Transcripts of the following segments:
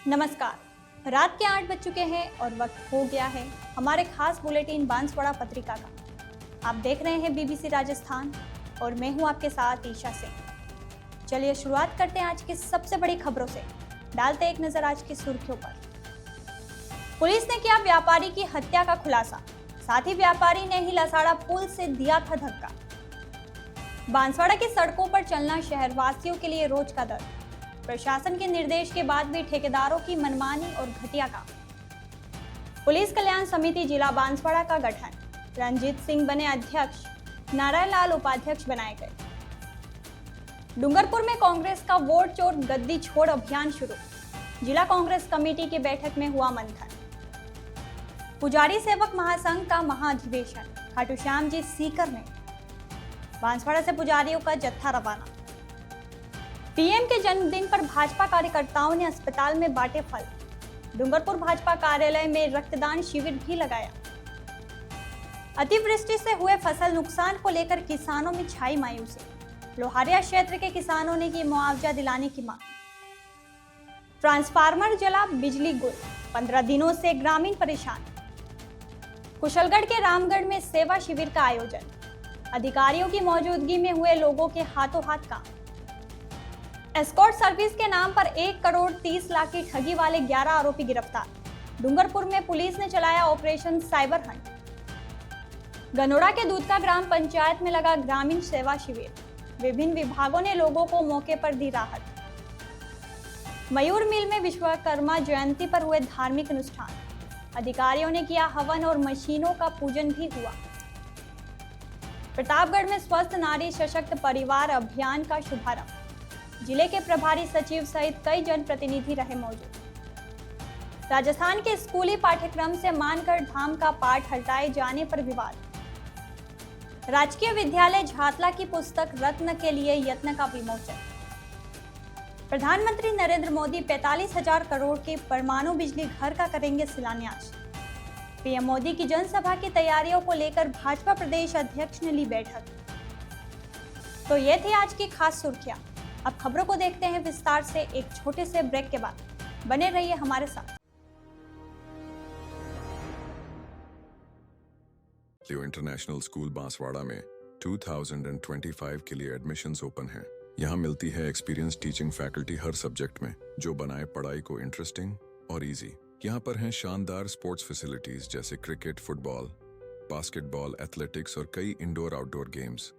नमस्कार। रात के 8 बज चुके हैं और वक्त हो गया है हमारे खास बुलेटिन बांसवाड़ा पत्रिका का। आप देख रहे हैं बीबीसी राजस्थान और मैं हूं आपके साथ ईशा सिंह। चलिए शुरुआत करते हैं आज की सबसे बड़ी खबरों से। डालते एक नजर आज की सुर्खियों पर। पुलिस ने किया व्यापारी की हत्या का खुलासा, साथ ही व्यापारी ने ही लसाड़ा पुल से दिया था धक्का। बांसवाड़ा की सड़कों पर चलना शहरवासियों के लिए रोज का दर्द। प्रशासन के निर्देश के बाद भी ठेकेदारों की मनमानी और घटिया काम। पुलिस कल्याण समिति जिला बांसवाड़ा का गठन, रंजीत सिंह बने अध्यक्ष, नारायण लाल उपाध्यक्ष बनाए गए। डूंगरपुर में कांग्रेस का वोट चोर गद्दी छोड़ अभियान शुरू, जिला कांग्रेस कमेटी की बैठक में हुआ मंथन। पुजारी सेवक महासंघ का महाधिवेशन खाटू श्याम जी सीकर में, बांसवाड़ा से पुजारियों का जत्था रवाना। पीएम के जन्मदिन पर भाजपा कार्यकर्ताओं ने अस्पताल में बांटे फल। डूंगरपुर भाजपा कार्यालय में रक्तदान शिविर भी लगाया। अतिवृष्टि से हुए फसल नुकसान को लेकर किसानों में छाई मायूसी। लोहारिया क्षेत्र के किसानों ने की मुआवजा दिलाने की मांग। ट्रांसफार्मर जला, बिजली गुल, 15 दिनों से ग्रामीण परेशान। कुशलगढ़ के रामगढ़ में सेवा शिविर का आयोजन, अधिकारियों की मौजूदगी में हुए लोगों के हाथों हाथ काम। एस्कॉर्ट सर्विस के नाम पर 1 करोड़ 30 लाख की ठगी वाले 11 आरोपी गिरफ्तार। डूंगरपुर में पुलिस ने चलाया ऑपरेशन साइबर हंट। गनोड़ा के दूधका ग्राम पंचायत में लगा ग्रामीण सेवा शिविर, विभिन्न विभागों ने लोगों को मौके पर दी राहत। मयूर मिल में विश्वकर्मा जयंती पर हुए धार्मिक अनुष्ठान, अधिकारियों ने किया हवन और मशीनों का पूजन भी हुआ। प्रतापगढ़ में स्वस्थ नारी सशक्त परिवार अभियान का शुभारंभ, जिले के प्रभारी सचिव सहित कई जनप्रतिनिधि रहे मौजूद। राजस्थान के स्कूली पाठ्यक्रम से मानगढ़ धाम का पाठ हटाए जाने पर विवाद। राजकीय विद्यालय झातला की पुस्तक रत्न के लिए यत्न का विमोचन। प्रधानमंत्री नरेंद्र मोदी 45,000 करोड़ के परमाणु बिजली घर का करेंगे शिलान्यास। पीएम मोदी की जनसभा की तैयारियों को लेकर भाजपा प्रदेश अध्यक्ष ने ली बैठक। तो ये थी आज की खास सुर्खियां। अब खबरों को देखते हैं विस्तार से एक छोटे से ब्रेक के बाद। बने रहिए हमारे साथ। लियो इंटरनेशनल स्कूल बांसवाड़ा में 2025 के लिए एडमिशन्स ओपन हैं। यहाँ मिलती है एक्सपीरियंस टीचिंग फैकल्टी हर सब्जेक्ट में, जो बनाए पढ़ाई को इंटरेस्टिंग और इजी। यहाँ पर हैं शानदार स्पोर्ट्स फैसिलिटीज जैसे क्रिकेट, फुटबॉल, बास्केटबॉल, एथलेटिक्स और कई इंडोर आउटडोर गेम्स।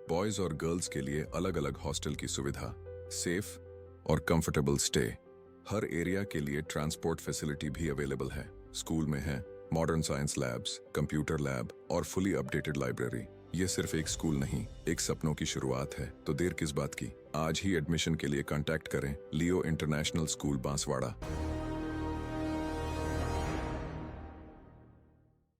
बॉयज और गर्ल्स के लिए अलग अलग हॉस्टल की सुविधा, सेफ और कंफर्टेबल स्टे। हर एरिया के लिए ट्रांसपोर्ट फैसिलिटी भी अवेलेबल है। स्कूल में है modern science labs, computer lab और फुली अपडेटेड लाइब्रेरी। ये सिर्फ एक स्कूल नहीं, एक सपनों की शुरुआत है। तो देर किस बात की, आज ही एडमिशन के लिए कांटेक्ट करें लियो इंटरनेशनल स्कूल बांसवाड़ा।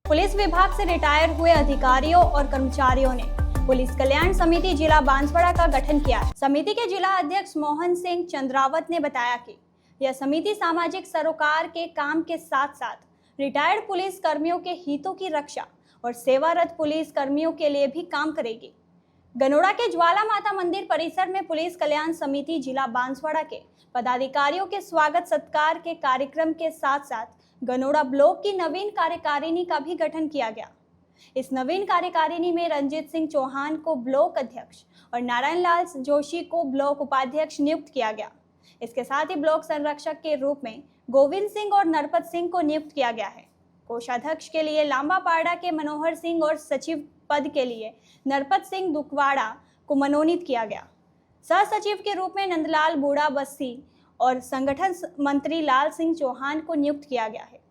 पुलिस विभाग से रिटायर हुए अधिकारियों और कर्मचारियों ने पुलिस कल्याण समिति जिला बांसवाड़ा का गठन किया। समिति के जिला अध्यक्ष मोहन सिंह चंद्रावत ने बताया कि यह समिति सामाजिक सरोकार के काम के साथ साथ रिटायर्ड पुलिस कर्मियों के हितों की रक्षा और सेवारत पुलिस कर्मियों के लिए भी काम करेगी। गनोड़ा के ज्वाला माता मंदिर परिसर में पुलिस कल्याण समिति जिला बांसवाड़ा के पदाधिकारियों के स्वागत सत्कार के कार्यक्रम के साथ साथ गनोड़ा ब्लॉक की नवीन कार्यकारिणी का भी गठन किया गया। इस नवीन कार्यकारिणी में रंजीत सिंह चौहान को ब्लॉक अध्यक्ष और नारायण लाल जोशी को ब्लॉक उपाध्यक्ष नियुक्त किया गया। इसके साथ ही ब्लॉक संरक्षक के रूप में गोविंद सिंह और नरपत सिंह को नियुक्त किया गया है। कोषाध्यक्ष के लिए लांबापाड़ा के मनोहर सिंह और सचिव पद के लिए नरपत सिंह दुकवाड़ा को मनोनीत किया गया। सह सचिव के रूप में नंदलाल बूढ़ा बस्सी और संगठन मंत्री लाल सिंह चौहान को नियुक्त किया गया है।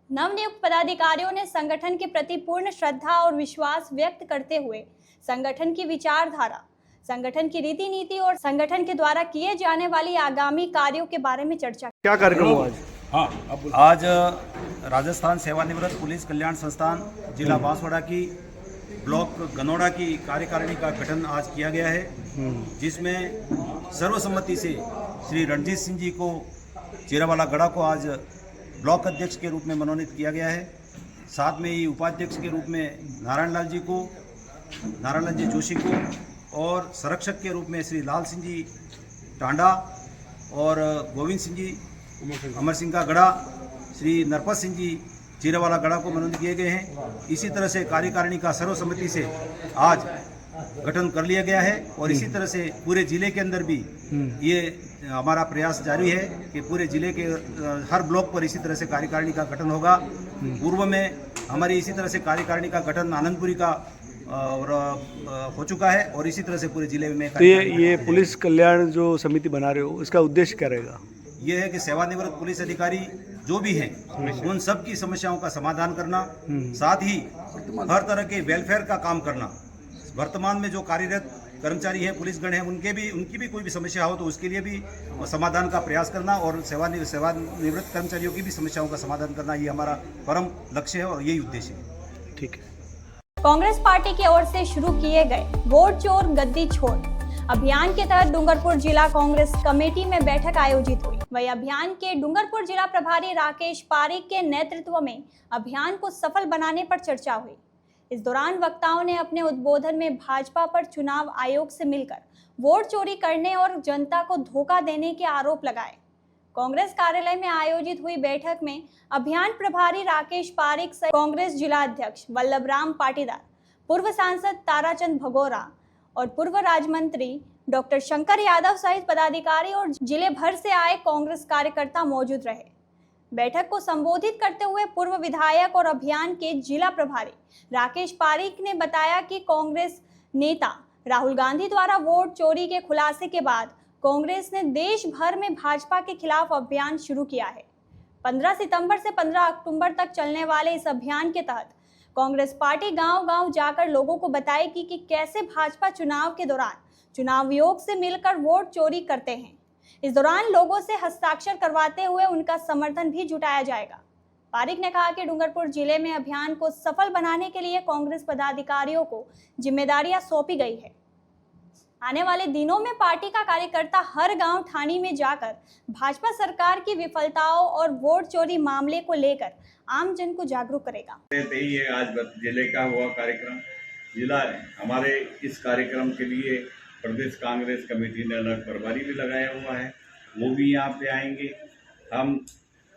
नवनियुक्त पदाधिकारियों ने संगठन के प्रति पूर्ण श्रद्धा और विश्वास व्यक्त करते हुए संगठन की विचारधारा, संगठन की रीति नीति और संगठन के द्वारा किए जाने वाली आगामी कार्यों के बारे में चर्चा की। क्या कार्यक्रम हुआ आज? राजस्थान सेवानिवृत्त पुलिस कल्याण संस्थान जिला बांसवाड़ा की ब्लॉक गनोड़ा की कार्यकारिणी का गठन आज किया गया है, जिसमें सर्वसम्मति से श्री रणजीत सिंह जी को चीरावाला गढ़ा को आज ब्लॉक अध्यक्ष के रूप में मनोनीत किया गया है। साथ में ही उपाध्यक्ष के रूप में नारायण लाल जी जोशी को और संरक्षक के रूप में श्री लाल सिंह जी टांडा और गोविंद सिंह जी अमर सिंह का गढ़ा, श्री नरपत सिंह जी चीरेवाला गढ़ा को मनोनीत किए गए हैं। इसी तरह से कार्यकारिणी का सर्वसम्मति से आज गठन कर लिया गया है और इसी तरह से पूरे जिले के अंदर भी ये हमारा प्रयास जारी है कि पूरे जिले के हर ब्लॉक पर इसी तरह से कार्यकारिणी का गठन होगा। पूर्व में हमारी इसी तरह से कार्यकारिणी का गठन आनंदपुरी का हो चुका है और इसी तरह से पूरे जिले में। तो ये पुलिस कल्याण जो समिति बना रहे हो, इसका उद्देश्य क्या रहेगा? ये है कि सेवानिवृत्त पुलिस अधिकारी जो भी हैं उन सब की समस्याओं का समाधान करना, साथ ही हर तरह के वेलफेयर का काम करना। वर्तमान में जो कार्यरत कर्मचारी हैं, पुलिसगण हैं, उनकी भी कोई भी समस्या हो तो उसके लिए भी समाधान का प्रयास करना और सेवानिवृत्त कर्मचारियों की भी समस्याओं का समाधान करना, ये हमारा परम लक्ष्य है और यही उद्देश्य है। ठीक है। कांग्रेस पार्टी की ओर से शुरू किए गए वोट चोर गद्दी छोड़ अभियान के तहत डूंगरपुर जिला कांग्रेस कमेटी में बैठक आयोजित हुई। वही अभियान के डूंगरपुर जिला प्रभारी राकेश पारिक के नेतृत्व में अभियान को सफल बनाने पर चर्चा हुई। इस दौरान वक्ताओं ने अपने उद्बोधन में भाजपा पर चुनाव आयोग से मिलकर वोट चोरी करने और जनता को धोखा देने के आरोप लगाए। कांग्रेस कार्यालय में आयोजित हुई बैठक में अभियान प्रभारी राकेश पारिक सहित कांग्रेस जिला अध्यक्ष वल्लभराम पाटीदार, पूर्व सांसद ताराचंद भगोरा और पूर्व राज्य मंत्री डॉक्टर शंकर यादव सहित पदाधिकारी और जिले भर से आए कांग्रेस कार्यकर्ता मौजूद रहे। बैठक को संबोधित करते हुए पूर्व विधायक और अभियान के जिला प्रभारी राकेश पारिक ने बताया कि कांग्रेस नेता राहुल गांधी द्वारा वोट चोरी के खुलासे के बाद कांग्रेस ने देश भर में भाजपा के खिलाफ अभियान शुरू किया है। 15 सितंबर से 15 अक्टूबर तक चलने वाले इस अभियान के तहत कांग्रेस पार्टी गांव-गांव जाकर लोगों को बताएगी कि कैसे भाजपा चुनाव के दौरान चुनाव आयोग से मिलकर वोट चोरी करते हैं। इस दौरान लोगों से हस्ताक्षर करवाते हुए उनका समर्थन भी जुटाया जाएगा। पारिक ने कहा कि डूंगरपुर जिले में अभियान को सफल बनाने के लिए कांग्रेस पदाधिकारियों को जिम्मेदारियां सौंपी गई है। आने वाले दिनों में पार्टी का कार्यकर्ता हर गांव ठाणी में जाकर भाजपा सरकार की विफलताओं और वोट चोरी मामले को लेकर आम जन को जागरूक करेगा। यही है आज जिले का हुआ कार्यक्रम। जिला हमारे इस कार्यक्रम के लिए प्रदेश कांग्रेस कमेटी ने अलग प्रभारी भी लगाया हुआ है, वो भी यहाँ पे आएंगे। हम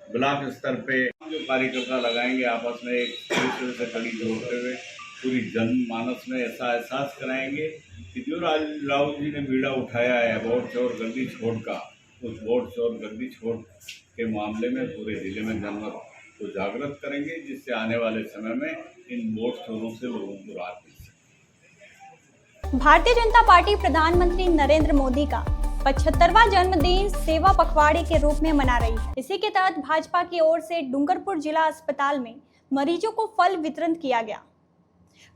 ब्लॉक स्तर पे जो कार्यकर्ता लगाएंगे आपस में एक दूसरे से कड़ी जोड़ते हुए पूरी जनमानस में ऐसा एहसास कराएंगे कि जो राहुल जी ने बीड़ा उठाया है वोट चोर गद्दी छोड़ का, उस वोट चोर गद्दी छोड़ के मामले में पूरे जिले में जनमत को जागृत करेंगे, जिससे आने वाले समय में इन वोट चोरों से लोगों को राहत मिल सके। भारतीय जनता पार्टी प्रधानमंत्री नरेंद्र मोदी का 75वां जन्मदिन सेवा पखवाड़े के रूप में मना रही है। इसी के तहत भाजपा की ओर से डूंगरपुर जिला अस्पताल में मरीजों को फल वितरण किया गया।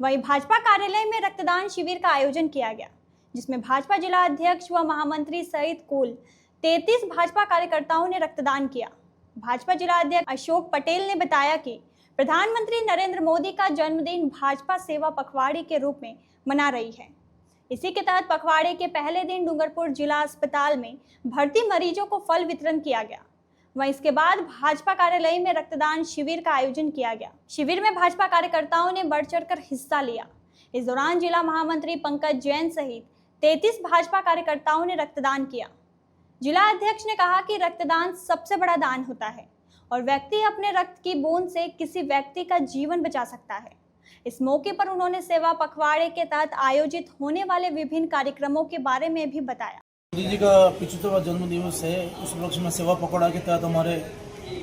वहीं भाजपा कार्यालय में रक्तदान शिविर का आयोजन किया गया, जिसमें भाजपा जिला अध्यक्ष व महामंत्री सहित कुल 33 भाजपा कार्यकर्ताओं ने रक्तदान किया। भाजपा जिला अध्यक्ष अशोक पटेल ने बताया कि प्रधानमंत्री नरेंद्र मोदी का जन्मदिन भाजपा सेवा पखवाड़े के रूप में मना रही है। इसी के तहत पखवाड़े के पहले दिन डूंगरपुर जिला अस्पताल में भर्ती मरीजों को फल वितरण किया गया। वहीं इसके बाद भाजपा कार्यालय में रक्तदान शिविर का आयोजन किया गया। शिविर में भाजपा कार्यकर्ताओं ने बढ़ चढ़कर हिस्सा लिया। इस दौरान जिला महामंत्री पंकज जैन सहित 33 भाजपा कार्यकर्ताओं ने रक्तदान किया। जिला अध्यक्ष ने कहा कि रक्तदान सबसे बड़ा दान होता है और व्यक्ति अपने रक्त की बूंद से किसी व्यक्ति का जीवन बचा सकता है। इस मौके पर उन्होंने सेवा पखवाड़े के तहत आयोजित होने वाले विभिन्न कार्यक्रमों के बारे में भी बताया। मोदी जी का 75वां जन्म दिवस है, उस उपलक्ष्य में सेवा पखवाड़ा के तहत हमारे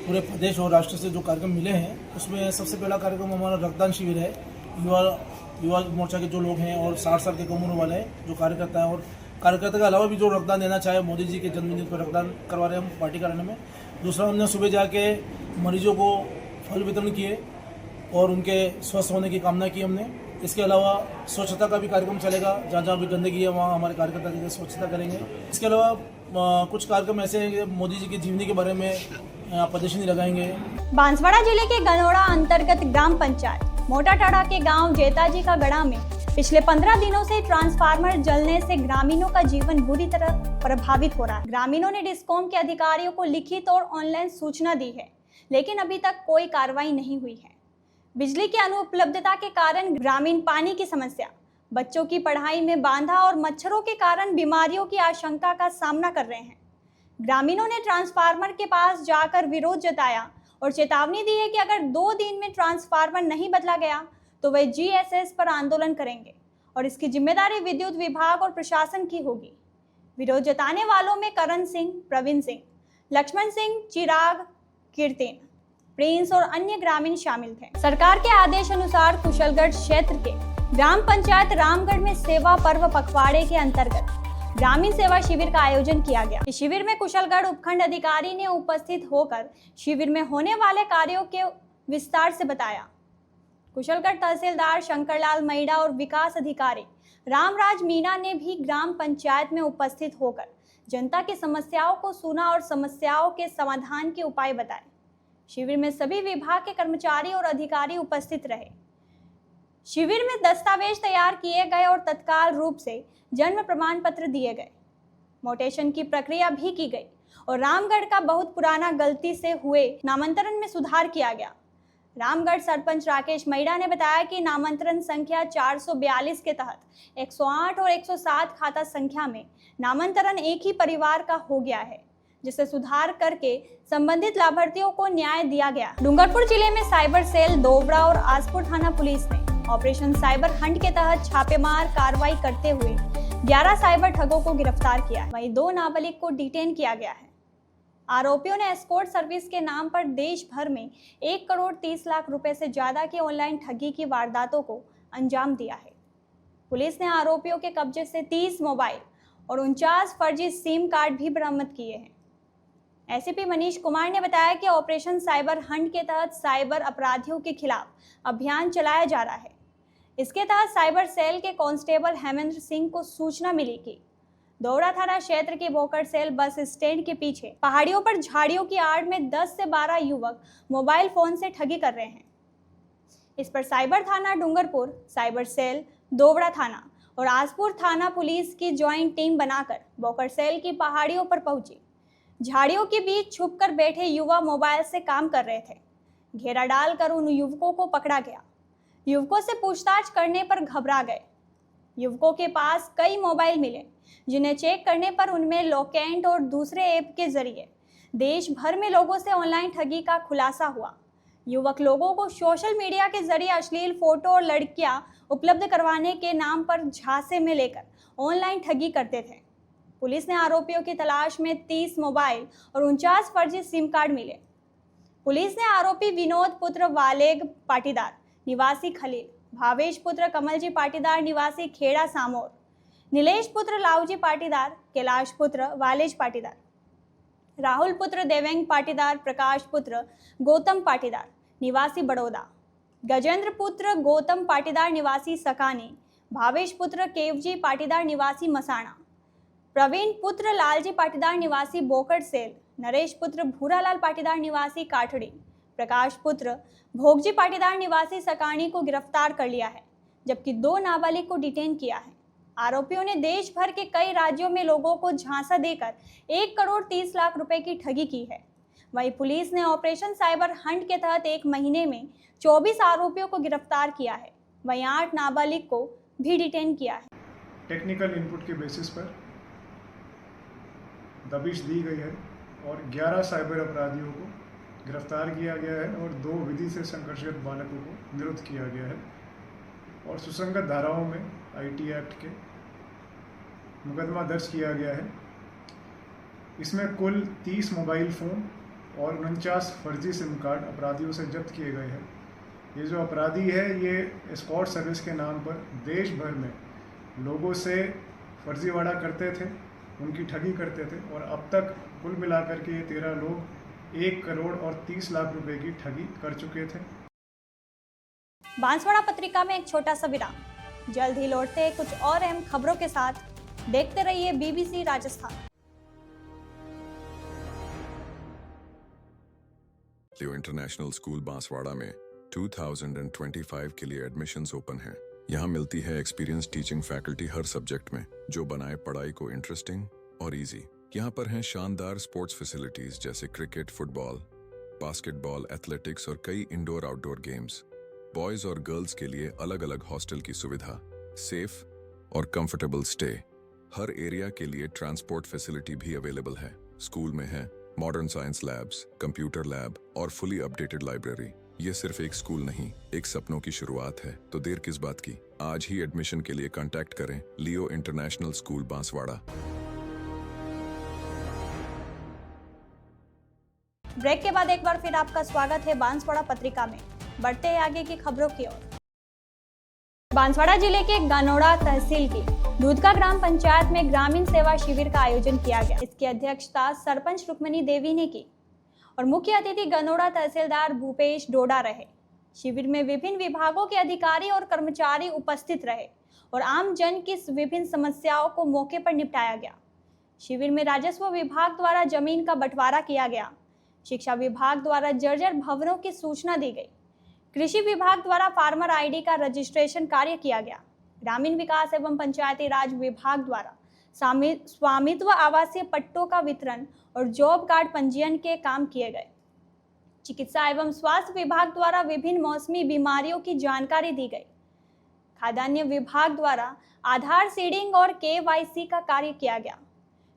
पूरे प्रदेश और राष्ट्र से जो कार्यक्रम मिले हैं, उसमें सबसे पहला कार्यक्रम हमारा रक्तदान शिविर है। युवा मोर्चा के जो लोग हैं और 60 साल के उम्र वाले हैं जो कार्यकर्ता हैं, और कार्यकर्ता के अलावा भी जो रक्तदान देना चाहे मोदी जी के जन्मदिन पर रक्तदान करवा रहे हैं हम पार्टी कार्यालय में। दूसरा, हमने सुबह जाके मरीजों को फल वितरण किए और उनके स्वस्थ होने की कामना की हमने। इसके अलावा स्वच्छता का भी कार्यक्रम चलेगा, जहाँ जहाँ भी गंदगी है वहाँ हमारे कार्यकर्ता की स्वच्छता करेंगे। इसके अलावा कुछ कार्यक्रम ऐसे हैं कि मोदी जी की जीवनी के बारे में प्रदर्शनी लगाएंगे। बांसवाड़ा जिले के गनौड़ा अंतर्गत ग्राम पंचायत मोटाटाड़ा के गांव जेताजी का गढ़ा में पिछले 15 दिनों से ट्रांसफार्मर जलने से ग्रामीणों का जीवन बुरी तरह प्रभावित हो रहा है। ग्रामीणों ने डिस्कॉम के अधिकारियों को लिखित और ऑनलाइन सूचना दी है, लेकिन अभी तक कोई कार्रवाई नहीं हुई है। बिजली की अनुपलब्धता के कारण ग्रामीण पानी की समस्या, बच्चों की पढ़ाई में बाधा और मच्छरों के कारण बीमारियों की आशंका का सामना कर रहे हैं। ग्रामीणों ने ट्रांसफार्मर के पास जाकर विरोध जताया और चेतावनी दी है कि अगर 2 दिन में ट्रांसफार्मर नहीं बदला गया तो वे जीएसएस पर आंदोलन करेंगे और इसकी जिम्मेदारी विद्युत विभाग और प्रशासन की होगी। विरोध जताने वालों में करण सिंह, प्रवीण सिंह, लक्ष्मण सिंह, चिराग, कीर्तिन, प्रिंस और अन्य ग्रामीण शामिल थे। सरकार के आदेश अनुसार कुशलगढ़ क्षेत्र के ग्राम पंचायत रामगढ़ में सेवा पर्व पखवाड़े के अंतर्गत ग्रामीण सेवा शिविर का आयोजन किया गया। इस शिविर में कुशलगढ़ उपखंड अधिकारी ने उपस्थित होकर शिविर में होने वाले कार्यों के विस्तार से बताया। कुशलगढ़ तहसीलदार शंकरलाल मैड़ा और विकास अधिकारी रामराज मीना ने भी ग्राम पंचायत में उपस्थित होकर जनता की समस्याओं को सुना और समस्याओं के समाधान के उपाय बताए। शिविर में सभी विभाग के कर्मचारी और अधिकारी उपस्थित रहे। शिविर में दस्तावेज तैयार किए गए और तत्काल रूप से जन्म प्रमाण पत्र दिए गए। मोटेशन की प्रक्रिया भी की गई और रामगढ़ का बहुत पुराना गलती से हुए नामांतरण में सुधार किया गया। रामगढ़ सरपंच राकेश मैड़ा ने बताया कि नामांतरण संख्या 442 के तहत 108 और 107 खाता संख्या में नामांतरण एक ही परिवार का हो गया है, जिसे सुधार करके संबंधित लाभार्थियों को न्याय दिया गया। डूंगरपुर जिले में साइबर सेल दोवड़ा और आसपुर थाना पुलिस ने ऑपरेशन साइबर हंट के तहत छापेमार कार्रवाई करते हुए 11 साइबर ठगों को गिरफ्तार किया है। वहीं 2 नाबालिग को डिटेन किया गया है। आरोपियों ने एस्कॉर्ट सर्विस के नाम पर देश भर में 1 करोड़ 30 लाख रुपए से ज्यादा की ऑनलाइन ठगी की वारदातों को अंजाम दिया है। पुलिस ने आरोपियों के कब्जे से 30 मोबाइल और 49 फर्जी सिम कार्ड भी बरामद किए हैं। एसीपी मनीष कुमार ने बताया कि ऑपरेशन साइबर हंट के तहत साइबर अपराधियों के खिलाफ अभियान चलाया जा रहा है। इसके तहत साइबर सेल के कांस्टेबल हेमेंद्र सिंह को सूचना मिली कि दौड़ा थाना क्षेत्र के बोकर सेल बस स्टैंड के पीछे पहाड़ियों पर झाड़ियों की आड़ में 10 से 12 युवक मोबाइल फोन से ठगी कर रहे हैं। इस पर साइबर थाना डूंगरपुर, साइबर सेल दोवड़ा थाना और आसपुर थाना पुलिस की ज्वाइंट टीम बनाकर बोकर सेल की पहाड़ियों पर पहुंची। झाड़ियों के बीच छुपकर बैठे युवा मोबाइल से काम कर रहे थे। घेरा डालकर उन युवकों को पकड़ा गया। युवकों से पूछताछ करने पर घबरा गए। युवकों के पास कई मोबाइल मिले, जिन्हें चेक करने पर उनमें लोकेंट और दूसरे ऐप के जरिए देश भर में लोगों से ऑनलाइन ठगी का खुलासा हुआ। युवक लोगों को सोशल मीडिया के जरिए अश्लील फोटो और लड़कियां उपलब्ध करवाने के नाम पर झांसे में लेकर ऑनलाइन ठगी करते थे। पुलिस ने आरोपियों की तलाश में 30 मोबाइल और 49 फर्जी सिम कार्ड मिले। पुलिस ने आरोपी विनोद पुत्र वालेग पाटीदार निवासी खलील, भावेश पुत्र कमलजी पाटीदार निवासी खेड़ा सामोर, नीलेश पुत्र लावजी पाटीदार, कैलाश पुत्र वालेज पाटीदार, राहुल पुत्र देवेंग पाटीदार, प्रकाश पुत्र गौतम पाटीदार निवासी बड़ौदा, गजेंद्र पुत्र गौतम पाटीदार निवासी सकानी, भावेश पुत्र केवजी पाटीदार निवासी मसाणा, प्रवीण पुत्र लालजी पाटीदार निवासी बोकड़ सेल, नरेश पुत्र भूरालाल पाटीदार निवासी काठड़ी, प्रकाश पुत्र भोगजी पाटीदार निवासी सकानी को गिरफ्तार कर लिया है, जबकि 2 नाबालिग को डिटेन किया है। आरोपियों ने देश भर के कई राज्यों में लोगों को झांसा देकर 1 करोड़ 30 लाख रुपए की ठगी की है। वहीं पुलिस ने ऑपरेशन साइबर हंट के तहत 1 महीने में 24 आरोपियों को गिरफ्तार किया है। वहीं 8 नाबालिग को भी डिटेन किया है। टेक्निकल इनपुट के बेसिस पर दबिश दी गई है और 11 साइबर अपराधियों को गिरफ्तार किया गया है और 2 विधि से संघर्षरत बालकों को निरुद्ध किया गया है और सुसंगत धाराओं में आईटी एक्ट के मुकदमा दर्ज किया गया है। इसमें कुल 30 मोबाइल फ़ोन और 49 फर्जी सिम कार्ड अपराधियों से जब्त किए गए हैं। ये जो अपराधी है ये एस्कॉर्ट सर्विस के नाम पर देश भर में लोगों से फर्जीवाड़ा करते थे, उनकी ठगी करते थे और अब तक कुल मिलाकर के ये 13 लोग 1 करोड़ और 30 लाख रुपए की ठगी कर चुके थे। बांसवाड़ा पत्रिका में एक छोटा सा विराम, जल्द ही लौटते हैं कुछ और अहम खबरों के साथ। देखते रहिए BBC राजस्थान। लियो इंटरनेशनल स्कूल बांसवाड़ा में 2025 के लिए एडमिशन्स ओपन हैं। यहाँ मिलती है एक्सपीरियंस टीचिंग फैकल्टी हर सब्जेक्ट में, जो बनाए पढ़ाई को इंटरेस्टिंग और इजी। यहाँ पर हैं शानदार स्पोर्ट्स फैसिलिटीज जैसे क्रिकेट, फुटबॉल, बास्केटबॉल, एथलेटिक्स और कई इंडोर आउटडोर गेम्स। बॉयज और गर्ल्स के लिए अलग अलग हॉस्टल की सुविधा, सेफ और कंफर्टेबल स्टे। हर एरिया के लिए ट्रांसपोर्ट फैसिलिटी भी अवेलेबल है। स्कूल में है modern science labs, computer lab और फुली अपडेटेड लाइब्रेरी। ये सिर्फ एक स्कूल नहीं, एक सपनों की शुरुआत है। तो देर किस बात की, आज ही एडमिशन के लिए कांटेक्ट करें लियो इंटरनेशनल स्कूल बांसवाड़ा। ब्रेक के बाद एक बार फिर आपका स्वागत है बांसवाड़ा पत्रिका में। बढ़ते हैं आगे की खबरों की ओर। बांसवाड़ा जिले के गनोड़ा तहसील की दूधका ग्राम पंचायत में ग्रामीण सेवा शिविर का आयोजन किया गया। इसकी अध्यक्षता सरपंच रुक्मणी देवी ने की और मुख्य अतिथि गनोड़ा तहसीलदार भूपेश डोडा रहे। शिविर में विभिन्न विभागों के अधिकारी और कर्मचारी उपस्थित रहे और आम जन की विभिन्न समस्याओं को मौके पर निपटाया गया। शिविर में राजस्व विभाग द्वारा जमीन का बंटवारा किया गया, शिक्षा विभाग द्वारा जर्जर भवनों की सूचना दी गई, कृषि विभाग द्वारा फार्मर आईडी का रजिस्ट्रेशन कार्य किया गया, ग्रामीण विकास एवं पंचायती राज विभाग द्वारा स्वामित्व आवासीय पट्टों का वितरण और जॉब कार्ड पंजीयन के काम किए गए। चिकित्सा एवं स्वास्थ्य विभाग द्वारा विभिन्न मौसमी बीमारियों की जानकारी दी गई। खाद्यान्न विभाग द्वारा आधार सीडिंग और KYC का कार्य किया गया।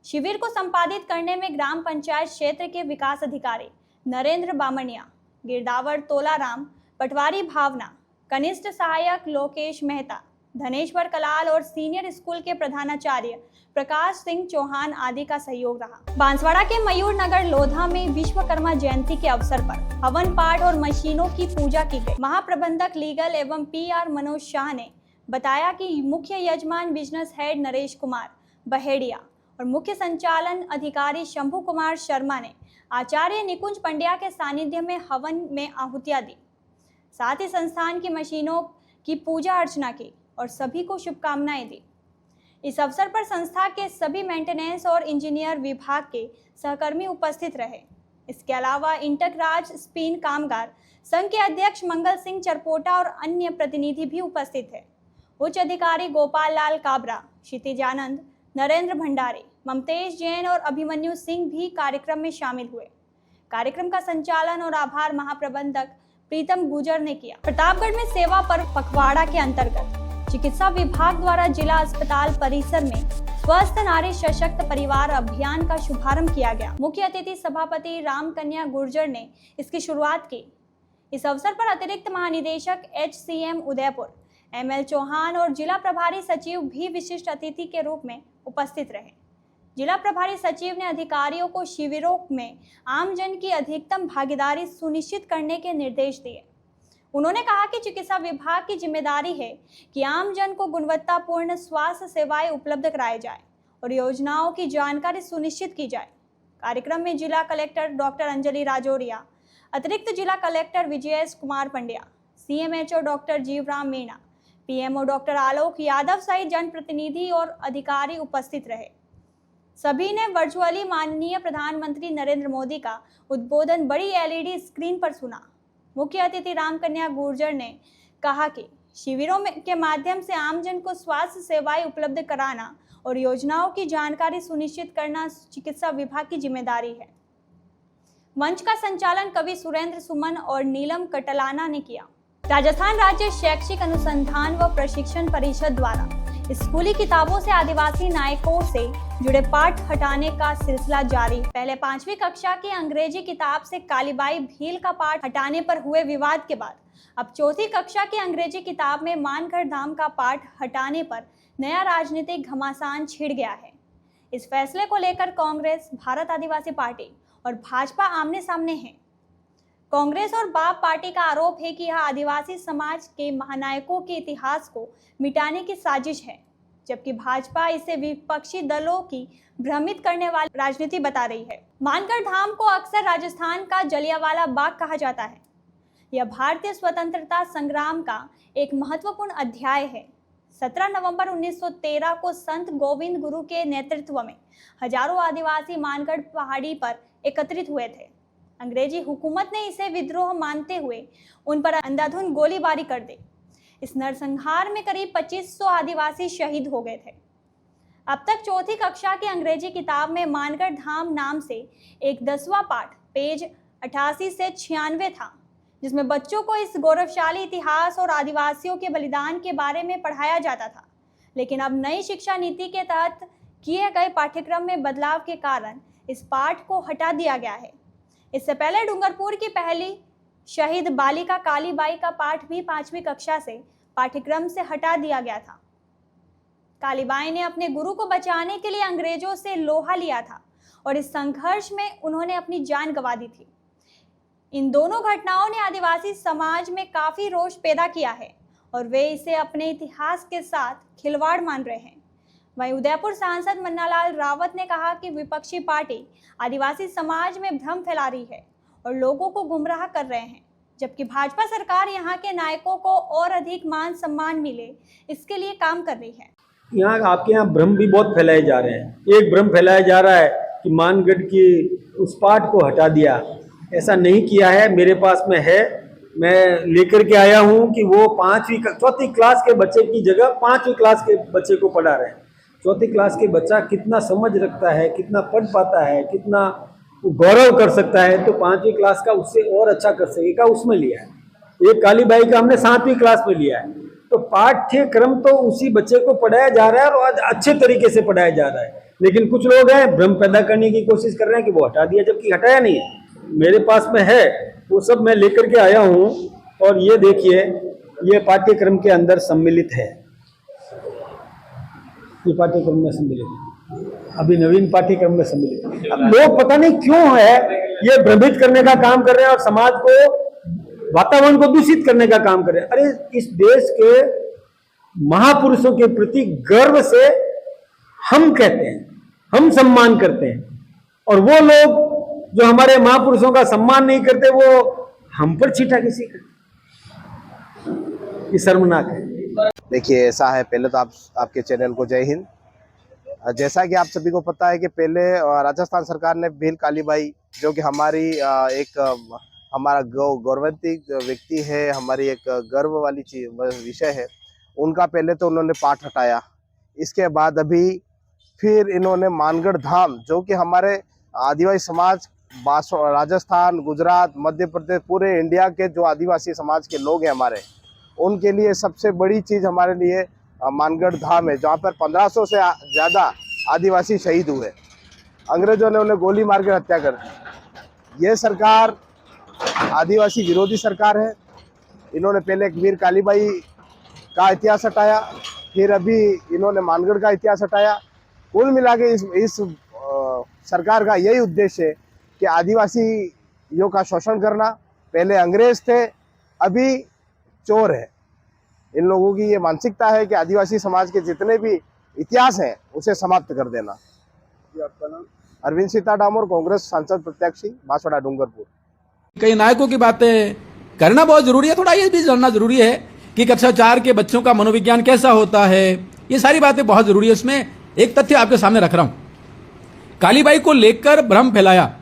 शिविर को संपादित करने में ग्राम पंचायत क्षेत्र के विकास अधिकारी नरेंद्र बामणिया, गिरदावर तोलाराम, पटवारी भावना, कनिष्ठ सहायक लोकेश मेहता, धनेश्वर कलाल और सीनियर स्कूल के प्रधानाचार्य प्रकाश सिंह चौहान आदि का सहयोग रहा। बांसवाड़ा के मयूर नगर लोधा में विश्वकर्मा जयंती के अवसर पर हवन पाठ और मशीनों की पूजा की गई। महाप्रबंधक लीगल एवं PR मनोज शाह ने बताया कि मुख्य यजमान बिजनेस हेड नरेश कुमार बहेड़िया और मुख्य संचालन अधिकारी शंभू कुमार शर्मा ने आचार्य निकुंज पंड्या के सानिध्य में हवन में आहुतियां दी। साथ ही संस्थान की मशीनों की पूजा अर्चना की और सभी को शुभकामनाएं दी। इस अवसर पर संस्था के सभी मेंटेनेंस और इंजीनियर विभाग के सहकर्मी उपस्थित रहे। इसके अलावा इंटकराज स्पिन कामगार संघ के अध्यक्ष मंगल सिंह चरपोटा और अन्य प्रतिनिधि भी उपस्थित थे। उच्च अधिकारी गोपाल लाल काबरा, क्षितिज आनंद, नरेंद्र भंडारी, ममतेश जैन और अभिमन्यु सिंह भी कार्यक्रम में शामिल हुए। कार्यक्रम का संचालन और आभार महाप्रबंधक प्रीतम गुजर ने किया। प्रतापगढ़ में सेवा पर पखवाड़ा के अंतर्गत चिकित्सा विभाग द्वारा जिला अस्पताल परिसर में स्वस्थ नारी सशक्त परिवार अभियान का शुभारंभ किया गया। मुख्य अतिथि सभापति राम कन्या गुर्जर ने इसकी शुरुआत की। इस अवसर पर अतिरिक्त महानिदेशक HCM उदयपुर ML चौहान और जिला प्रभारी सचिव भी विशिष्ट अतिथि के रूप में उपस्थित रहे। जिला प्रभारी सचिव ने अधिकारियों को शिविरों में आमजन की अधिकतम भागीदारी सुनिश्चित करने के निर्देश दिए। उन्होंने कहा कि चिकित्सा विभाग की जिम्मेदारी है कि आमजन को गुणवत्तापूर्ण स्वास्थ्य सेवाएं उपलब्ध कराई जाए और योजनाओं की जानकारी सुनिश्चित की जाए। कार्यक्रम में जिला कलेक्टर डॉक्टर अंजलि राजौरिया, अतिरिक्त जिला collector Vijayesh Kumar Pandya, CMHO doctor Jeevaram Meena, PMO doctor Alok Yadav सहित जनप्रतिनिधि और अधिकारी उपस्थित रहे। सभी ने वर्चुअली माननीय प्रधानमंत्री नरेंद्र मोदी का उद्बोधन बड़ी LED स्क्रीन पर सुना। मुख्य अतिथि राम कन्या गुर्जर ने कहा कि शिविरों के माध्यम से आमजन को स्वास्थ्य सेवाएं उपलब्ध कराना और योजनाओं की जानकारी सुनिश्चित करना चिकित्सा विभाग की जिम्मेदारी है। मंच का संचालन कवि सुरेंद्र सुमन और नीलम कटलाना ने किया। राजस्थान राज्य शैक्षिक अनुसंधान व प्रशिक्षण परिषद द्वारा स्कूली किताबों से आदिवासी नायकों से जुड़े पाठ हटाने का सिलसिला जारी। पहले 5वीं कक्षा की अंग्रेजी किताब से कालीबाई भील का पाठ हटाने पर हुए विवाद के बाद अब 4वीं कक्षा की अंग्रेजी किताब में मानगढ़ धाम का पाठ हटाने पर नया राजनीतिक घमासान छिड़ गया है। इस फैसले को लेकर कांग्रेस, भारत आदिवासी पार्टी और भाजपा आमने सामने हैं। कांग्रेस और बाप पार्टी का आरोप है कि यह आदिवासी समाज के महानायकों के इतिहास को मिटाने की साजिश है, जबकि भाजपा इसे विपक्षी दलों की भ्रमित करने वाली राजनीति बता रही है। मानगढ़ धाम को अक्सर राजस्थान का जलियांवाला बाग कहा जाता है। यह भारतीय स्वतंत्रता संग्राम का एक महत्वपूर्ण अध्याय है। 17 नवंबर 1913 को संत गोविंद गुरु के नेतृत्व में हजारों आदिवासी मानगढ़ पहाड़ी पर एकत्रित हुए थे। अंग्रेजी हुकूमत ने इसे विद्रोह मानते हुए उन पर अंधाधुंध गोलीबारी कर दी। इस नरसंहार में करीब 2500 आदिवासी शहीद हो गए थे। अब तक 4वीं कक्षा की अंग्रेजी किताब में मानगढ़ धाम नाम से एक 10वां पाठ पेज 88 से 96 था, जिसमें बच्चों को इस गौरवशाली इतिहास और आदिवासियों के बलिदान के बारे में पढ़ाया जाता था। लेकिन अब नई शिक्षा नीति के तहत किए गए पाठ्यक्रम में बदलाव के कारण इस पाठ को हटा दिया गया है। इससे पहले डूंगरपुर की पहली शहीद बालिका कालीबाई का पाठ भी 5वीं कक्षा से पाठ्यक्रम से हटा दिया गया था। कालीबाई ने अपने गुरु को बचाने के लिए अंग्रेजों से लोहा लिया था और इस संघर्ष में उन्होंने अपनी जान गंवा दी थी। इन दोनों घटनाओं ने आदिवासी समाज में काफी रोष पैदा किया है और वे इसे अपने इतिहास के साथ खिलवाड़ मान रहे हैं। वहीं उदयपुर सांसद मन्नालाल रावत ने कहा कि विपक्षी पार्टी आदिवासी समाज में भ्रम फैला रही है और लोगों को गुमराह कर रहे हैं, जबकि भाजपा सरकार यहाँ के नायकों को और अधिक मान सम्मान मिले इसके लिए काम कर रही है। यहाँ आपके यहाँ भ्रम भी बहुत फैलाए जा रहे हैं। एक भ्रम फैलाया जा रहा है कि मानगढ़ की उस पाठ को हटा दिया, ऐसा नहीं किया है। मेरे पास में है, मैं लेकर के आया हूँ कि वो 4वीं क्लास के बच्चे की जगह 5वीं क्लास के बच्चे को पढ़ा रहे हैं। 4वीं क्लास के बच्चा कितना समझ रखता है, कितना पढ़ पाता है, कितना गौरव कर सकता है, तो 5वीं क्लास का उससे और अच्छा कर सकेगा, उसमें लिया है। एक कालीबाई का हमने 7वीं क्लास में लिया है। तो पाठ्यक्रम तो उसी बच्चे को पढ़ाया जा रहा है और अच्छे तरीके से पढ़ाया जा रहा है, लेकिन कुछ लोग हैं भ्रम पैदा करने की कोशिश कर रहे हैं कि वो हटा दिया, जबकि हटाया नहीं है। मेरे पास में है, वो सब मैं लेकर के आया हूँ और ये देखिए, ये पाठ्यक्रम के अंदर सम्मिलित है। ये पाठ्यक्रम में सम्मिलित है, अभी नवीन पाठ्यक्रम में सम्मिलित है। अब लोग पता नहीं क्यों है ये भ्रमित करने का काम कर रहे हैं और समाज को, वातावरण को दूषित करने का काम कर रहे हैं। अरे इस देश के महापुरुषों के प्रति गर्व से हम कहते हैं, हम सम्मान करते हैं, और वो लोग जो हमारे महापुरुषों का सम्मान नहीं करते वो हम पर छीटा किसी का, ये शर्मनाक है। देखिए ऐसा है, पहले तो आपके चैनल को जय हिंद। जैसा कि आप सभी को पता है कि पहले राजस्थान सरकार ने भील कालीबाई, जो कि हमारी हमारा गौरवान्वित व्यक्ति है, हमारी एक गर्व वाली विषय है, उनका पहले तो उन्होंने पाठ हटाया। इसके बाद अभी फिर इन्होंने मानगढ़ धाम, जो कि हमारे आदिवासी समाज राजस्थान, गुजरात, मध्य प्रदेश, पूरे इंडिया के जो आदिवासी समाज के लोग हैं हमारे, उनके लिए सबसे बड़ी चीज़ हमारे लिए मानगढ़ धाम है, जहाँ पर 1500 से ज़्यादा आदिवासी शहीद हुए। अंग्रेजों ने उन्हें गोली मार कर हत्या कर दी। ये सरकार आदिवासी विरोधी सरकार है। इन्होंने पहले वीर कालीबाई का इतिहास हटाया, फिर अभी इन्होंने मानगढ़ का इतिहास हटाया। कुल मिला के इस सरकार का यही उद्देश्य है कि आदिवासियों का शोषण करना। पहले अंग्रेज थे, अभी चोर है। इन लोगों की ये मानसिकता है कि आदिवासी समाज के जितने भी इतिहास हैं उसे समाप्त कर देना। आपका नाम? अरविंद सीता डामोर, कांग्रेस सांसद प्रत्याशी, बांसवाड़ा डूंगरपुर। कई नायकों की बातें करना बहुत जरूरी है, थोड़ा ये भी जानना जरूरी है कि कक्षा 4 के बच्चों का मनोविज्ञान कैसा होता है। ये सारी बातें बहुत जरूरी है। इसमें एक तथ्य आपके सामने रख रहा हूं, कालीबाई को लेकर भ्रम फैलाया,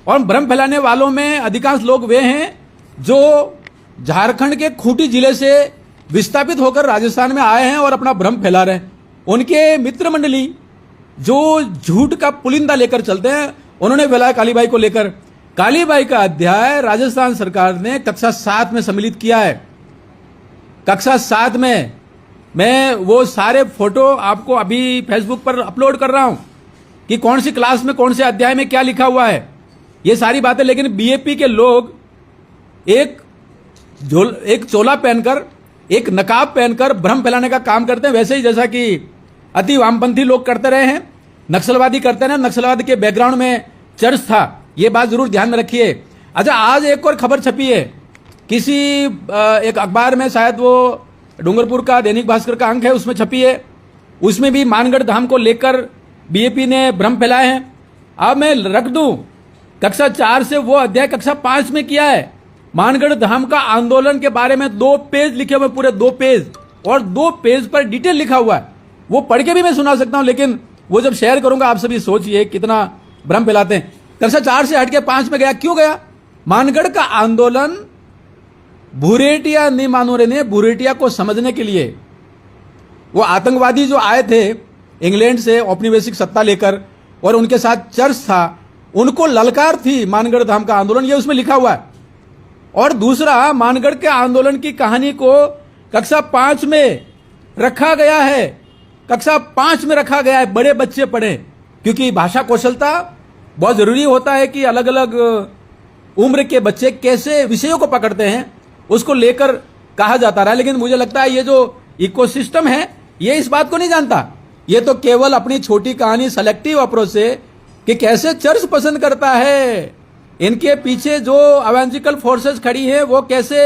और भ्रम फैलाने वालों में अधिकांश लोग वे हैं जो झारखंड के खूंटी जिले से विस्थापित होकर राजस्थान में आए हैं और अपना भ्रम फैला रहे हैं। उनके मित्र मंडली जो झूठ का पुलिंदा लेकर चलते हैं, उन्होंने फैलाया कालीबाई को लेकर। कालीबाई का अध्याय राजस्थान सरकार ने कक्षा 7 में सम्मिलित किया है। कक्षा 7 में मैं वो सारे फोटो आपको अभी फेसबुक पर अपलोड कर रहा हूं कि कौन सी क्लास में कौन से अध्याय में क्या लिखा हुआ है, ये सारी बातें। लेकिन बीएपी के लोग एक चोला पहनकर, एक नकाब पहनकर भ्रम फैलाने का काम करते हैं, वैसे ही जैसा कि अति वामपंथी लोग करते रहे हैं, नक्सलवादी करते रहे। नक्सलवाद के बैकग्राउंड में चर्च था, ये बात जरूर ध्यान में रखिए। अच्छा, आज एक और खबर छपी है किसी एक अखबार में, शायद वो डूंगरपुर का दैनिक भास्कर का अंक है, उसमें छपी है। उसमें भी मानगढ़ धाम को लेकर बीएपी ने भ्रम फैलाए हैं। अब मैं रख दूं, कक्षा 4 से वो अध्याय कक्षा 5 में किया है। मानगढ़ धाम का आंदोलन के बारे में 2 पेज लिखे हुए, पूरे 2 पेज, और 2 पेज पर डिटेल लिखा हुआ है। वो पढ़ के भी मैं सुना सकता हूं, लेकिन वो जब शेयर करूंगा आप सभी सोचिए कितना भ्रम फैलाते हैं। कक्षा 4 से हटके 5 में गया, क्यों गया? मानगढ़ का आंदोलन भूरेटिया नहीं मानो रे ने भूरेटिया को समझने के लिए, वो आतंकवादी जो आए थे इंग्लैंड से औपनिवेशिक सत्ता लेकर और उनके साथ चर्च था, उनको ललकार थी मानगढ़ धाम का आंदोलन, ये उसमें लिखा हुआ है। और दूसरा, मानगढ़ के आंदोलन की कहानी को कक्षा 5 में रखा गया है, कक्षा 5 में रखा गया है, बड़े बच्चे पढ़े, क्योंकि भाषा कौशलता बहुत जरूरी होता है कि अलग अलग उम्र के बच्चे कैसे विषयों को पकड़ते हैं उसको लेकर कहा जाता रहा, लेकिन मुझे लगता है ये जो इकोसिस्टम है ये इस बात को नहीं जानता। ये तो केवल अपनी छोटी कहानी सेलेक्टिव अप्रोच से कि कैसे चर्च पसंद करता है, इनके पीछे जो अवेंजिकल फोर्सेस खड़ी है वो कैसे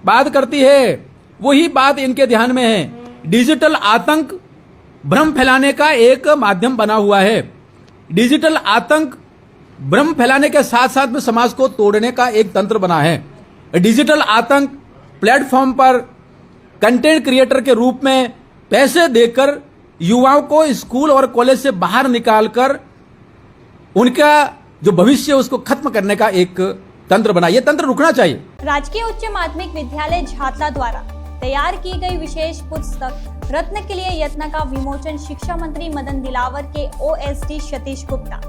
बात करती है, वही बात इनके ध्यान में है। डिजिटल आतंक भ्रम फैलाने का एक माध्यम बना हुआ है। डिजिटल आतंक भ्रम फैलाने के साथ साथ में समाज को तोड़ने का एक तंत्र बना है। डिजिटल आतंक प्लेटफॉर्म पर कंटेंट क्रिएटर के रूप में पैसे देकर युवाओं को स्कूल और कॉलेज से बाहर निकालकर उनका जो भविष्य उसको खत्म करने का एक तंत्र बना। यह तंत्र रुकना चाहिए। राजकीय उच्च माध्यमिक विद्यालय झातला द्वारा तैयार की गई विशेष पुस्तक रत्न के लिए यत्न का विमोचन शिक्षा मंत्री मदन दिलावर के OSD सतीश गुप्ता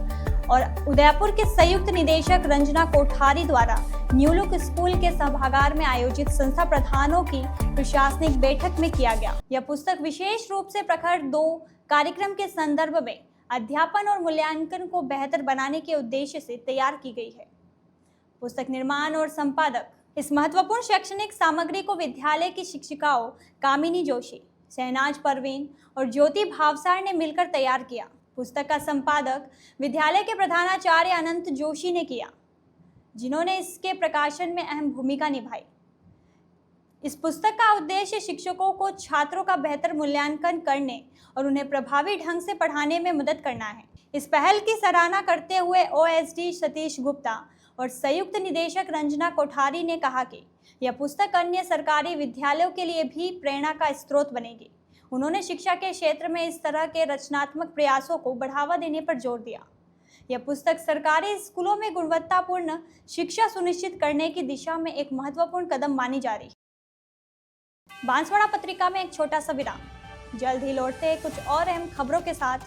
और उदयपुर के संयुक्त निदेशक रंजना कोठारी द्वारा न्यूलुक स्कूल के सभागार में आयोजित संस्था प्रधानों की प्रशासनिक बैठक में किया गया। यह पुस्तक विशेष रूप से प्रखर 2 कार्यक्रम के संदर्भ में अध्यापन और मूल्यांकन को बेहतर बनाने के उद्देश्य से तैयार की गई है। पुस्तक निर्माण और संपादक इस महत्वपूर्ण शैक्षणिक सामग्री को विद्यालय की शिक्षिकाओं कामिनी जोशी, शहनाज परवीन और ज्योति भावसार ने मिलकर तैयार किया। पुस्तक का संपादक विद्यालय के प्रधानाचार्य अनंत जोशी ने किया, जिन्होंने इसके प्रकाशन में अहम भूमिका निभाई। इस पुस्तक का उद्देश्य शिक्षकों को छात्रों का बेहतर मूल्यांकन करने और उन्हें प्रभावी ढंग से पढ़ाने में मदद करना है। इस पहल की सराहना करते हुए OSD सतीश गुप्ता और संयुक्त निदेशक रंजना कोठारी ने कहा कि यह पुस्तक अन्य सरकारी विद्यालयों के लिए भी प्रेरणा का स्रोत बनेगी। उन्होंने शिक्षा के क्षेत्र में इस तरह के रचनात्मक प्रयासों को बढ़ावा देने पर जोर दिया। यह पुस्तक सरकारी स्कूलों में गुणवत्तापूर्ण शिक्षा सुनिश्चित करने की दिशा में एक महत्वपूर्ण कदम मानी जा रही है। बांसवाड़ा पत्रिका में एक छोटा सा विराम। जल्द ही लौटते हैं कुछ और अहम खबरों के साथ।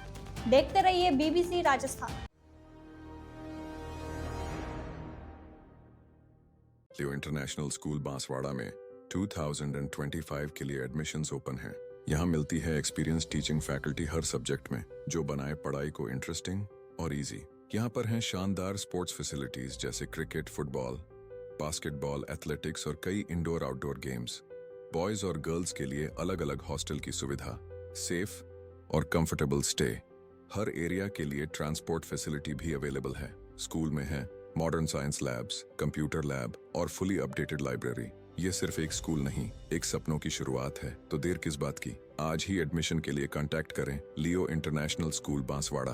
देखते रहिए BBC राजस्थान। लियो इंटरनेशनल स्कूल बांसवाड़ा में 2025 के लिए एडमिशन्स ओपन हैं। यहाँ मिलती है एक्सपीरियंस टीचिंग फैकल्टी हर सब्जेक्ट में, जो बनाए पढ़ाई को इंटरेस्टिंग और इजी। यहाँ पर हैं शानदार स्पोर्ट्स फैसिलिटीज जैसे क्रिकेट, फुटबॉल, बास्केटबॉल, एथलेटिक्स और कई इंडोर आउटडोर गेम्स। बॉयज और गर्ल्स के लिए अलग अलग हॉस्टल की सुविधा, सेफ और कंफर्टेबल स्टे। हर एरिया के लिए ट्रांसपोर्ट फैसिलिटी भी अवेलेबल है। स्कूल में है modern science labs, computer lab और फुली अपडेटेड लाइब्रेरी। ये सिर्फ एक स्कूल नहीं, एक सपनों की शुरुआत है। तो देर किस बात की, आज ही एडमिशन के लिए कांटेक्ट करें लियो इंटरनेशनल स्कूल बांसवाड़ा।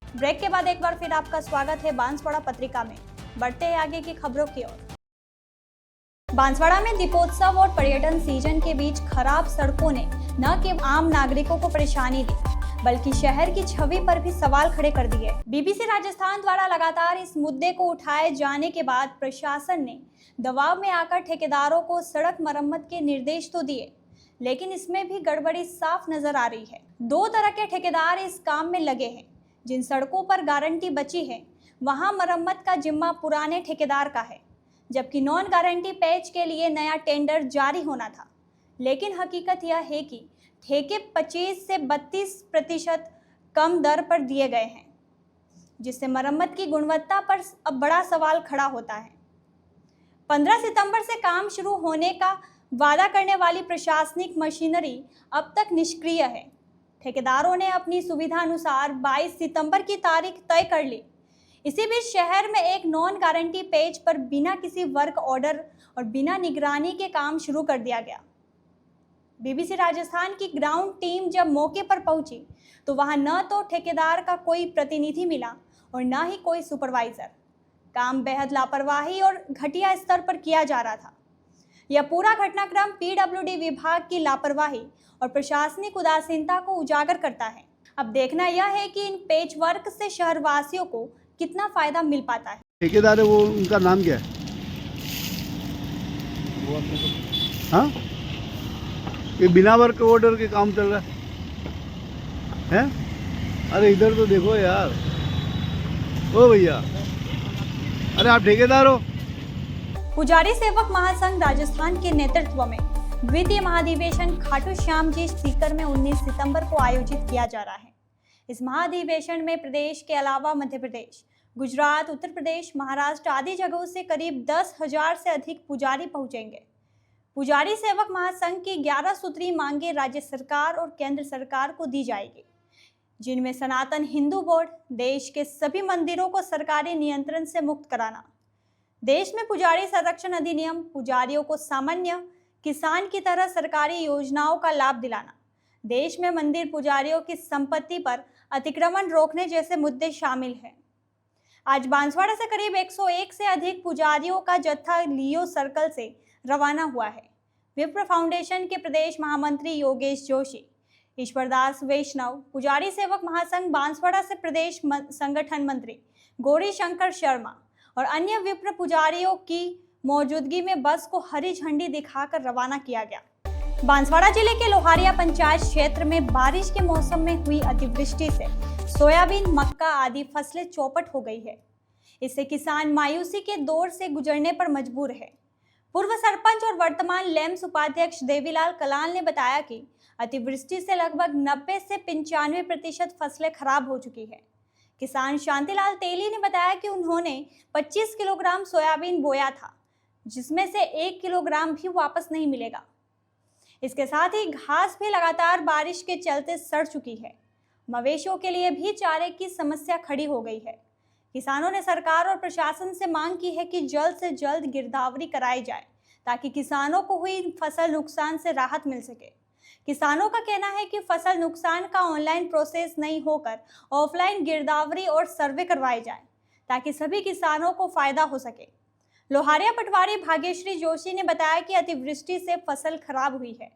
ब्रेक के बाद एक बार फिर आपका स्वागत है बांसवाड़ा पत्रिका में। बढ़ते हैं आगे की खबरों की ओर। बांसवाड़ा में दीपोत्सव और पर्यटन सीजन के बीच खराब सड़कों ने न केवल आम नागरिकों को परेशानी दी, बल्कि शहर की छवि पर भी सवाल खड़े कर दिए। BBC राजस्थान द्वारा लगातार इस मुद्दे को उठाए जाने के बाद प्रशासन ने दबाव में आकर ठेकेदारों को सड़क मरम्मत के निर्देश तो दिए, लेकिन इसमें भी गड़बड़ी साफ नजर आ रही है। 2 तरह के ठेकेदार इस काम में लगे हैं। जिन सड़कों पर गारंटी बची है वहां मरम्मत का जिम्मा पुराने ठेकेदार का है, जबकि नॉन गारंटी पैच के लिए नया टेंडर जारी होना था। लेकिन हकीकत यह है कि ठेके 25 से 32% कम दर पर दिए गए हैं, जिससे मरम्मत की गुणवत्ता पर अब बड़ा सवाल खड़ा होता है। 15 सितंबर से काम शुरू होने का वादा करने वाली प्रशासनिक मशीनरी अब तक निष्क्रिय है। ठेकेदारों ने अपनी सुविधा अनुसार 22 सितंबर की तारीख तय कर ली। इसी बीच शहर में एक नॉन गारंटी पेज पर बिना किसी वर्क ऑर्डर और बिना निगरानी के काम शुरू कर दिया गया। BBC राजस्थान की ग्राउंड टीम जब मौके पर पहुंची तो वहां न तो ठेकेदार का कोई प्रतिनिधि मिला और न ही कोई सुपरवाइजर। काम बेहद लापरवाही और घटिया स्तर पर किया जा रहा था। यह पूरा घटनाक्रम PWD विभाग की लापरवाही और प्रशासनिक उदासीनता को उजागर करता है। अब देखना यह है कि इन पेच वर्क से शहरवासियों को कितना फायदा मिल पाता है। ठेकेदार है वो, उनका नाम क्या है? हाँ, ये बिना वर्क ऑर्डर के काम चल रहा है? अरे इधर तो देखो यार। ओ भैया, अरे आप ठेकेदार हो? पुजारी सेवक महासंघ राजस्थान के नेतृत्व में द्वितीय महाधिवेशन खाटू श्याम जी सीकर में 19 सितंबर को आयोजित किया जा रहा है। इस महाधिवेशन में प्रदेश के अलावा मध्य प्रदेश, गुजरात, उत्तर प्रदेश, महाराष्ट्र आदि जगहों से करीब 10,000 से अधिक पुजारी पहुंचेंगे। पुजारी सेवक महासंघ की 11 सूत्री मांगे राज्य सरकार और केंद्र सरकार को दी जाएगी, जिनमें सनातन हिंदू बोर्ड, देश के सभी मंदिरों को सरकारी नियंत्रण से मुक्त कराना, देश में पुजारी संरक्षण अधिनियम, पुजारियों को सामान्य किसान की तरह सरकारी योजनाओं का लाभ दिलाना, देश में मंदिर पुजारियों की संपत्ति पर अतिक्रमण रोकने जैसे मुद्दे शामिल हैं। आज बांसवाड़ा से करीब 101 से अधिक पुजारियों का जत्था लियो सर्कल से रवाना हुआ है। विप्र फाउंडेशन के प्रदेश महामंत्री योगेश जोशी, ईश्वरदास वैष्णव, पुजारी सेवक महासंघ बांसवाड़ा से प्रदेश संगठन मंत्री गौरी शंकर शर्मा और अन्य विप्र पुजारियों की मौजूदगी में बस को हरी झंडी दिखाकर रवाना किया गया। बांसवाड़ा जिले के लोहारिया पंचायत क्षेत्र में बारिश के मौसम में हुई अतिवृष्टि से सोयाबीन, मक्का आदि फसलें चौपट हो गई है। इससे किसान मायूसी के दौर से गुजरने पर मजबूर है। पूर्व सरपंच और वर्तमान लेम्स उपाध्यक्ष देवीलाल कलाल ने बताया कि अतिवृष्टि से लगभग 90 से 95% फसलें खराब हो चुकी है। किसान शांतिलाल तेली ने बताया कि उन्होंने 25 किलोग्राम सोयाबीन बोया था, जिसमें से 1 किलोग्राम भी वापस नहीं मिलेगा। इसके साथ ही घास भी लगातार बारिश के चलते सड़ चुकी है। मवेशियों के लिए भी चारे की समस्या खड़ी हो गई है। किसानों ने सरकार और प्रशासन से मांग की है कि जल्द से जल्द गिरदावरी कराई जाए ताकि किसानों को हुई फसल नुकसान से राहत मिल सके। किसानों का कहना है कि फसल नुकसान का ऑनलाइन प्रोसेस नहीं होकर ऑफलाइन गिरदावरी और सर्वे करवाए जाए ताकि सभी किसानों को फायदा हो सके। लोहारिया पटवारी भाग्यश्री जोशी ने बताया कि अतिवृष्टि से फसल खराब हुई है,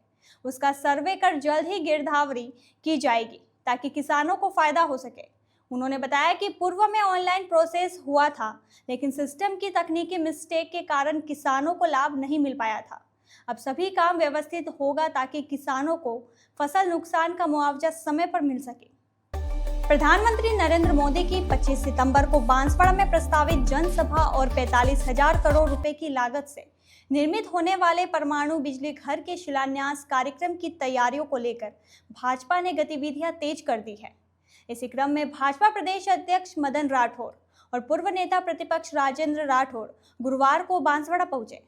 उसका सर्वे कर जल्द ही गिरदावरी की जाएगी ताकि किसानों को फायदा हो सके। उन्होंने बताया कि पूर्व में ऑनलाइन प्रोसेस हुआ था, लेकिन सिस्टम की तकनीकी मिस्टेक के कारण किसानों को लाभ नहीं मिल पाया था। अब सभी काम व्यवस्थित होगा ताकि किसानों को फसल नुकसान का मुआवजा समय पर मिल सके। प्रधानमंत्री नरेंद्र मोदी की 25 सितंबर को बांसवाड़ा में प्रस्तावित जनसभा और 45,000 करोड़ रुपए की लागत से निर्मित होने वाले परमाणु बिजली घर के शिलान्यास कार्यक्रम की तैयारियों को लेकर भाजपा ने गतिविधियां तेज कर दी है। इसी क्रम में भाजपा प्रदेश अध्यक्ष मदन राठौर और पूर्व नेता प्रतिपक्ष राजेंद्र राठौर गुरुवार को बांसवाड़ा पहुंचे।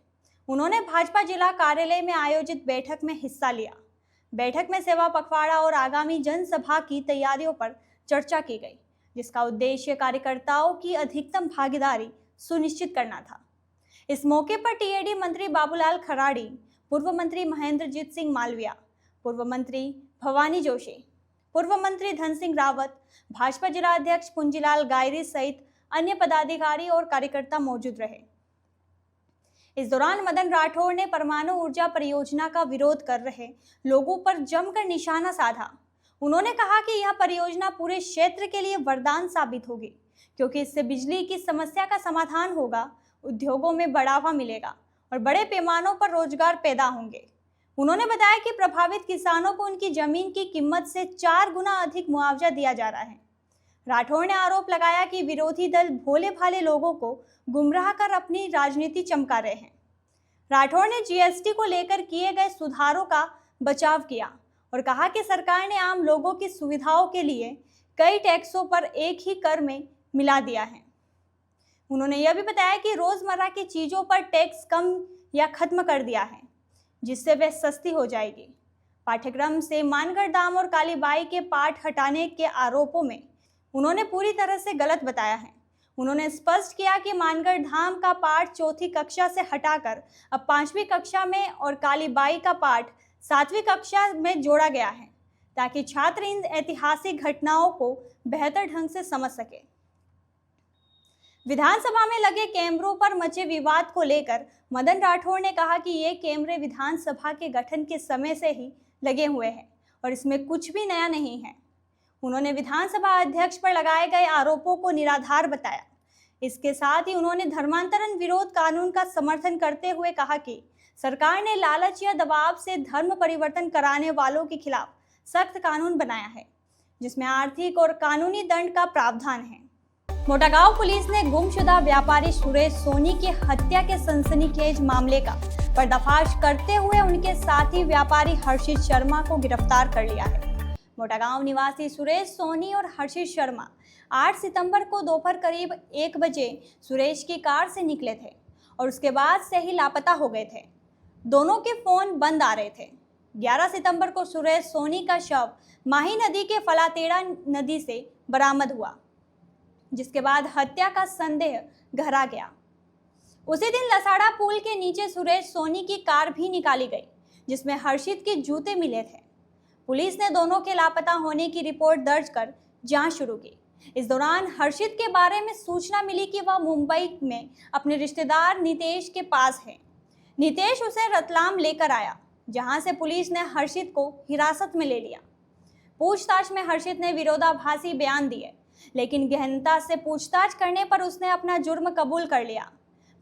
उन्होंने भाजपा जिला कार्यालय में आयोजित बैठक में हिस्सा लिया। बैठक में सेवा पखवाड़ा और आगामी जनसभा की तैयारियों पर चर्चा की गई, जिसका उद्देश्य कार्यकर्ताओं की अधिकतम भागीदारी सुनिश्चित करना था। इस मौके पर टीएडी मंत्री बाबूलाल खराड़ी, पूर्व मंत्री महेंद्रजीत सिंह मालविया, पूर्व मंत्री भवानी जोशी, पूर्व मंत्री धन सिंह रावत, भाजपा जिला अध्यक्ष पुंजीलाल गायरी सहित अन्य पदाधिकारी और कार्यकर्ता मौजूद रहे। इस दौरान मदन राठौर ने परमाणु ऊर्जा परियोजना का विरोध कर रहे लोगों पर जमकर निशाना साधा। उन्होंने कहा कि यह परियोजना पूरे क्षेत्र के लिए वरदान साबित होगी, क्योंकि इससे बिजली की समस्या का समाधान होगा, उद्योगों में बढ़ावा मिलेगा और बड़े पैमानों पर रोजगार पैदा होंगे। उन्होंने बताया कि प्रभावित किसानों को उनकी जमीन की कीमत से 4 गुना अधिक मुआवजा दिया जा रहा है। राठौर ने आरोप लगाया कि विरोधी दल भोले भाले लोगों को गुमराह कर अपनी राजनीति चमका रहे हैं। राठौर ने जीएसटी को लेकर किए गए सुधारों का बचाव किया और कहा कि सरकार ने आम लोगों की सुविधाओं के लिए कई टैक्सों पर एक ही कर में मिला दिया है। उन्होंने यह भी बताया कि रोजमर्रा की चीजों पर टैक्स कम या खत्म कर दिया है, जिससे वह सस्ती हो जाएगी। पाठ्यक्रम से मानगढ़ धाम और कालीबाई के पाठ हटाने के आरोपों में उन्होंने पूरी तरह से गलत बताया है। उन्होंने स्पष्ट किया कि मानगढ़ धाम का पाठ 4वीं कक्षा से हटाकर अब 5वीं कक्षा में और कालीबाई का पाठ 7वीं कक्षा में जोड़ा गया है, ताकि छात्र इन ऐतिहासिक घटनाओं को बेहतर ढंग से समझ सके। विधानसभा में लगे कैमरों पर मचे विवाद को लेकर मदन राठौर ने कहा कि ये कैमरे विधानसभा के गठन के समय से ही लगे हुए हैं और इसमें कुछ भी नया नहीं है। उन्होंने विधानसभा अध्यक्ष पर लगाए गए आरोपों को निराधार बताया। इसके साथ ही उन्होंने धर्मांतरण विरोध कानून का समर्थन करते हुए कहा कि सरकार ने लालच या दबाव से धर्म परिवर्तन कराने वालों के खिलाफ सख्त कानून बनाया है, जिसमें आर्थिक और कानूनी दंड का प्रावधान है। मोटागांव पुलिस ने गुमशुदा व्यापारी सुरेश सोनी की हत्या के सनसनीखेज मामले का पर्दाफाश करते हुए उनके साथी व्यापारी हर्षित शर्मा को गिरफ्तार कर लिया है। मोटागांव निवासी सुरेश सोनी और हर्षित शर्मा 8 सितंबर को दोपहर करीब 1 बजे सुरेश की कार से निकले थे और उसके बाद से ही लापता हो गए थे। दोनों के फोन बंद आ रहे थे। 11 सितंबर को सुरेश सोनी का शव माही नदी के फलातेड़ा नदी से बरामद हुआ, जिसके बाद हत्या का संदेह गहरा गया। उसी दिन लसाड़ा पुल के नीचे सुरेश सोनी की कार भी निकाली गई, जिसमें हर्षित के जूते मिले थे। पुलिस ने दोनों के लापता होने की रिपोर्ट दर्ज कर जांच शुरू की। इस दौरान हर्षित के बारे में सूचना मिली कि वह मुंबई में अपने रिश्तेदार नितेश के पास है। नितेश उसे रतलाम लेकर आया, जहां से पुलिस ने हर्षित को हिरासत में ले लिया। पूछताछ में हर्षित ने विरोधाभासी बयान दिए, लेकिन गहनता से पूछताछ करने पर उसने अपना जुर्म कबूल कर लिया।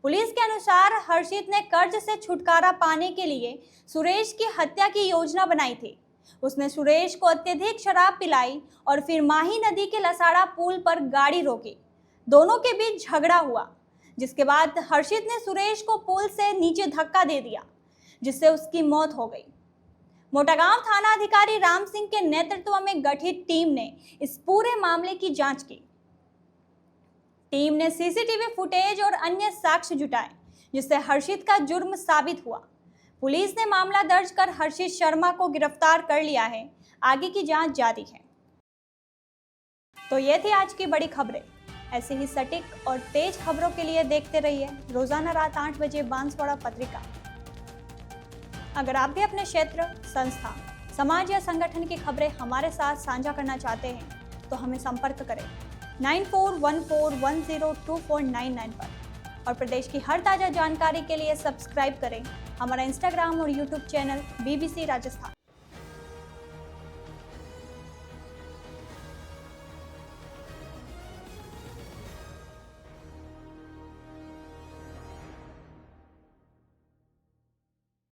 पुलिस के अनुसार हर्षित ने कर्ज से छुटकारा पाने के लिए सुरेश की हत्या की योजना बनाई थी। उसने सुरेश को अत्यधिक शराब पिलाई और फिर माही नदी के लसाड़ा पुल पर गाड़ी रोकी। दोनों के बीच झगड़ा हुआ, जिसके बाद हर्षित ने सुरेश को पुल से नीचे धक्का दे दिया, जिससे उसकी मौत हो गई। मोटागांव थाना अधिकारी राम सिंह के नेतृत्व में गठित टीम ने इस पूरे मामले की जांच की। टीम ने सीसीटीवी फुटेज और अन्य साक्ष्य जुटाए, जिससे हर्षित का जुर्म साबित हुआ। पुलिस ने मामला दर्ज कर हर्षित शर्मा को गिरफ्तार कर लिया है। आगे की जांच जारी है। तो ये थी आज की बड़ी खबरें। ऐसे ही सटीक और तेज खबरों के लिए देखते रहिए रोजाना रात 8 बजे बांसवाड़ा पत्रिका। अगर आप भी अपने क्षेत्र, संस्था, समाज या संगठन की खबरें हमारे साथ साझा करना चाहते हैं तो हमें संपर्क करें 9414102499 पर। और प्रदेश की हर ताज़ा जानकारी के लिए सब्सक्राइब करें हमारा इंस्टाग्राम और यूट्यूब चैनल BBC राजस्थान।